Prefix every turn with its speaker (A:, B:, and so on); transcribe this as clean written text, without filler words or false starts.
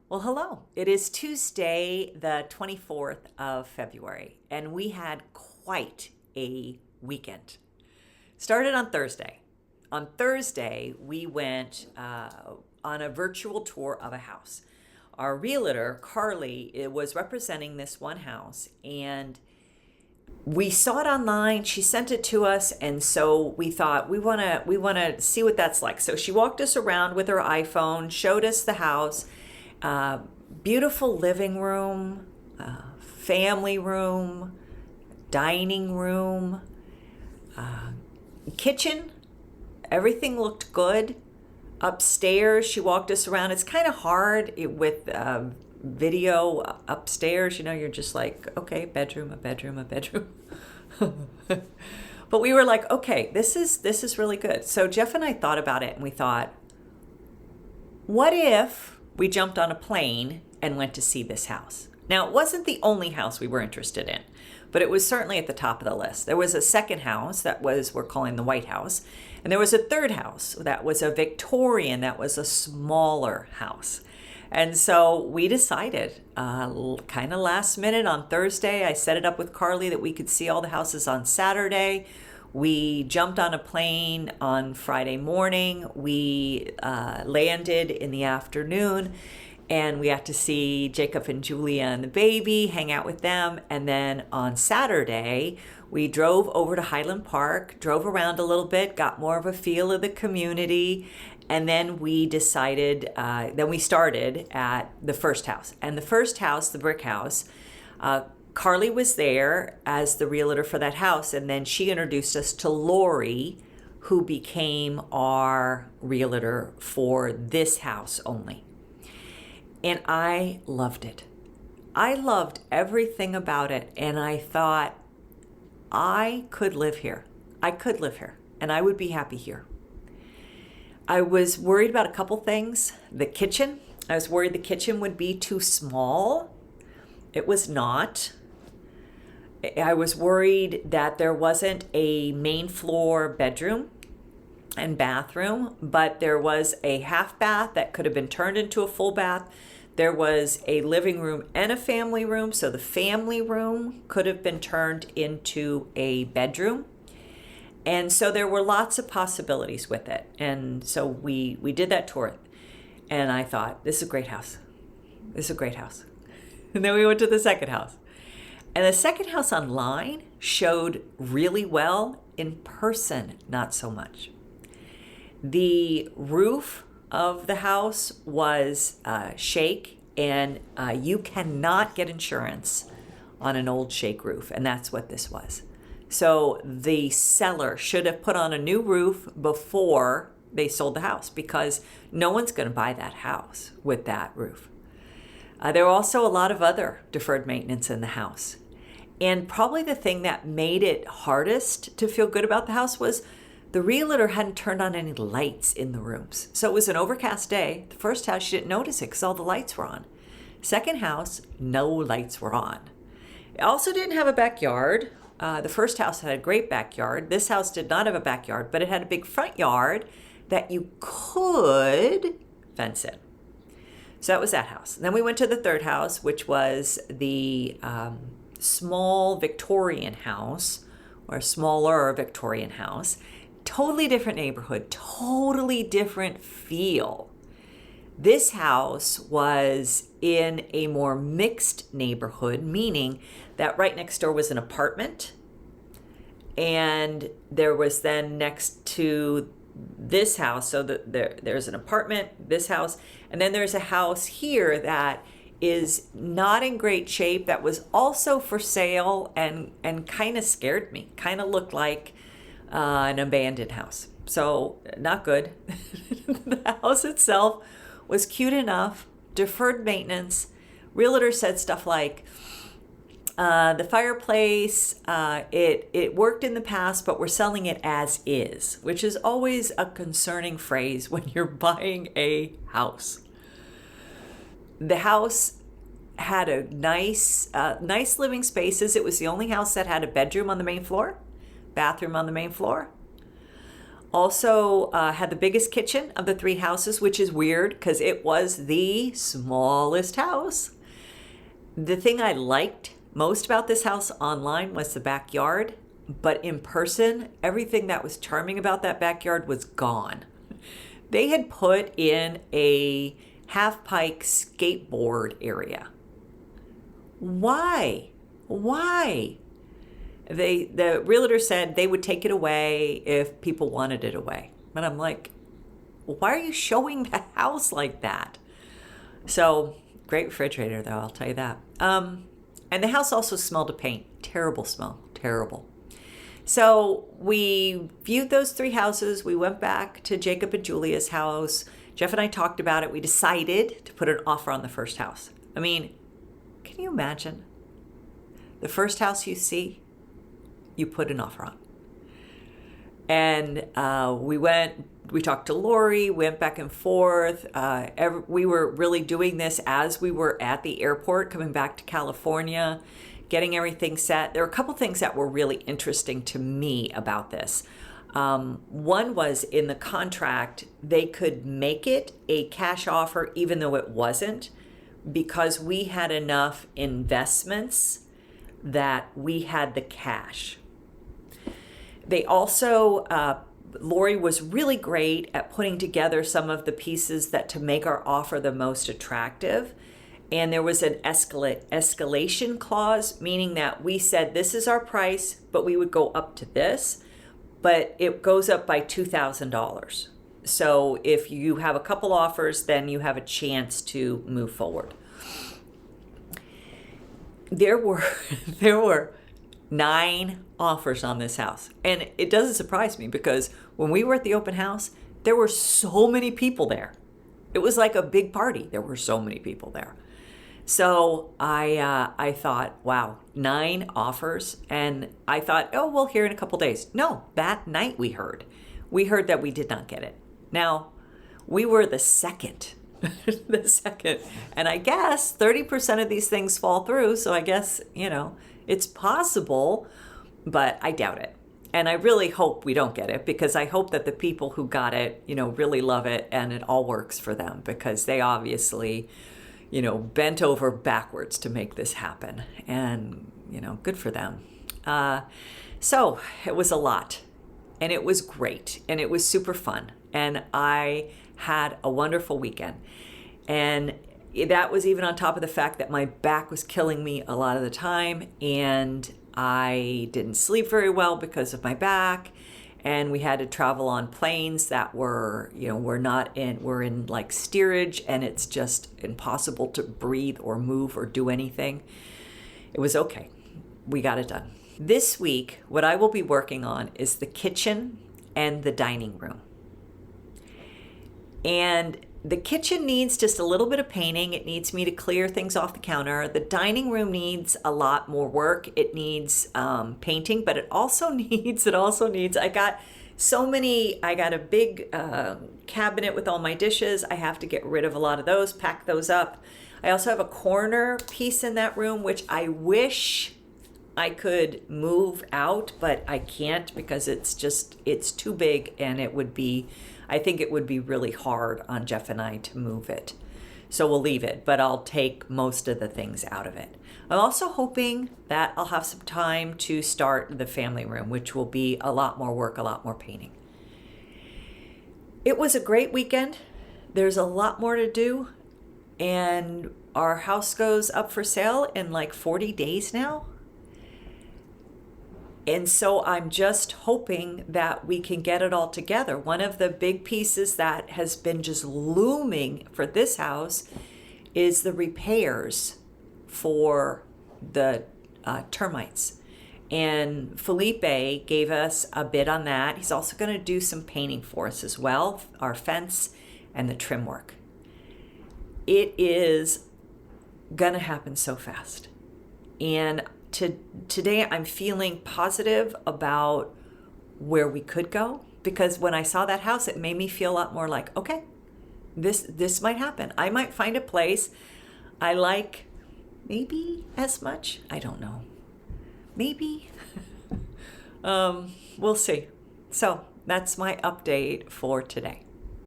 A: Well, hello. It is Tuesday, the 24th of February, and we had quite a weekend. Started on Thursday. On Thursday, we went on a virtual tour of a house. Our realtor, Carly, was representing this one house, and we saw it online. She sent it to us, and so we thought we want to see what that's like. So she walked us around with her iPhone, showed us the house. Beautiful living room, family room, dining room, kitchen. Everything looked good. Upstairs, she walked us around. It's kind of hard with video upstairs. You're just like, okay, bedroom, a bedroom, a bedroom. But we were like, okay, this is really good. So Jeff and I thought about it, and we thought, what if we jumped on a plane and went to see this house? Now, it wasn't the only house we were interested in, but it was certainly at the top of the list. There was a second house that we're calling the White House, and there was a third house that was a Victorian, that was a smaller house. And so we decided, kind of last minute on Thursday, I set it up with Carly that we could see all the houses on Saturday. We jumped on a plane on Friday morning. We landed in the afternoon, and we got to see Jacob and Julia and the baby, hang out with them. And then on Saturday, we drove over to Highland Park, drove around a little bit, got more of a feel of the community. And then we decided, then we started at the first house. And the first house, the brick house, Carly was there as the realtor for that house, and then she introduced us to Lori, who became our realtor for this house only. And I loved it. I loved everything about it, and I thought, I could live here. I could live here, and I would be happy here. I was worried about a couple things. The kitchen. I was worried the kitchen would be too small. It was not. I was worried that there wasn't a main floor bedroom and bathroom, but there was a half bath that could have been turned into a full bath. There was a living room and a family room, so the family room could have been turned into a bedroom. And so there were lots of possibilities with it. And so we did that tour, and I thought, this is a great house. This is a great house. And then we went to the second house. And the second house online showed really well. In person, not so much. The roof of the house was shake, and you cannot get insurance on an old shake roof, and that's what this was. So the seller should have put on a new roof before they sold the house, because no one's going to buy that house with that roof. There were also a lot of other deferred maintenance in the house. And probably the thing that made it hardest to feel good about the house was the realtor hadn't turned on any lights in the rooms. So it was an overcast day. The first house, she didn't notice it because all the lights were on. Second house, no lights were on. It also didn't have a backyard. The first house had a great backyard. This house did not have a backyard, but it had a big front yard that you could fence in. So that was that house. Then we went to the third house, which was the small Victorian house, or smaller Victorian house. Totally different neighborhood, totally different feel. This house was in a more mixed neighborhood, meaning that right next door was an apartment, and there was then next to this house, so there's an apartment, this house, and then there's a house here that is not in great shape that was also for sale, and kind of scared me. Kind of looked like an abandoned house. So not good. The house itself was cute enough, deferred maintenance. Realtor said stuff like, the fireplace, it worked in the past, but we're selling it as is, which is always a concerning phrase when you're buying a house. The house had a nice living spaces. It was the only house that had a bedroom on the main floor, bathroom on the main floor. Also had the biggest kitchen of the 3 houses, which is weird because it was the smallest house. The thing I liked most about this house online was the backyard, but in person, everything that was charming about that backyard was gone. They had put in a half-pipe skateboard area. Why? Why? The realtor said they would take it away if people wanted it away. But I'm like, why are you showing the house like that? So, great refrigerator though, I'll tell you that. And the house also smelled of paint. Terrible smell, terrible. So we viewed those 3 houses. We went back to Jacob and Julia's house. Jeff and I talked about it. We decided to put an offer on the first house. I mean, can you imagine? The first house you see, you put an offer on. And we talked to Lori, went back and forth. We were really doing this as we were at the airport coming back to California, getting everything set. There were a couple things that were really interesting to me about this. One was in the contract, they could make it a cash offer even though it wasn't, because we had enough investments that we had the cash. They also, Lori was really great at putting together some of the pieces that to make our offer the most attractive. And there was an escalation clause, meaning that we said, this is our price, but we would go up to this, but it goes up by $2,000. So if you have a couple offers, then you have a chance to move forward. There were 9 offers on this house. And it doesn't surprise me because when we were at the open house, there were so many people there. It was like a big party. There were so many people there. So I thought, wow, 9 offers. And I thought, oh, we'll hear in a couple days. No, that night we heard that we did not get it. Now, we were the second. And I guess 30% of these things fall through. So I guess, it's possible, but I doubt it. And I really hope we don't get it, because I hope that the people who got it, really love it and it all works for them, because they obviously, bent over backwards to make this happen. And, good for them. So it was a lot, and it was great, and it was super fun. And I had a wonderful weekend. And that was even on top of the fact that my back was killing me a lot of the time, and I didn't sleep very well because of my back, and we had to travel on planes that were, we're in like steerage, and it's just impossible to breathe or move or do anything. It was okay. We got it done. This week, what I will be working on is the kitchen and the dining room. And the kitchen needs just a little bit of painting. It needs me to clear things off the counter. The dining room needs a lot more work. It needs painting, but it also needs, I got a big cabinet with all my dishes. I have to get rid of a lot of those, pack those up. I also have a corner piece in that room, which I wish I could move out, but I can't because it's too big, and I think it would be really hard on Jeff and I to move it. So we'll leave it, but I'll take most of the things out of it. I'm also hoping that I'll have some time to start the family room, which will be a lot more work, a lot more painting. It was a great weekend. There's a lot more to do, and our house goes up for sale in like 40 days now. And so I'm just hoping that we can get it all together. One of the big pieces that has been just looming for this house is the repairs for the termites. And Felipe gave us a bid on that. He's also going to do some painting for us as well, our fence and the trim work. It is going to happen so fast. And today I'm feeling positive about where we could go, because when I saw that house, it made me feel a lot more like, okay, this might happen. I might find a place I like maybe as much. I don't know. Maybe. We'll see. So that's my update for today.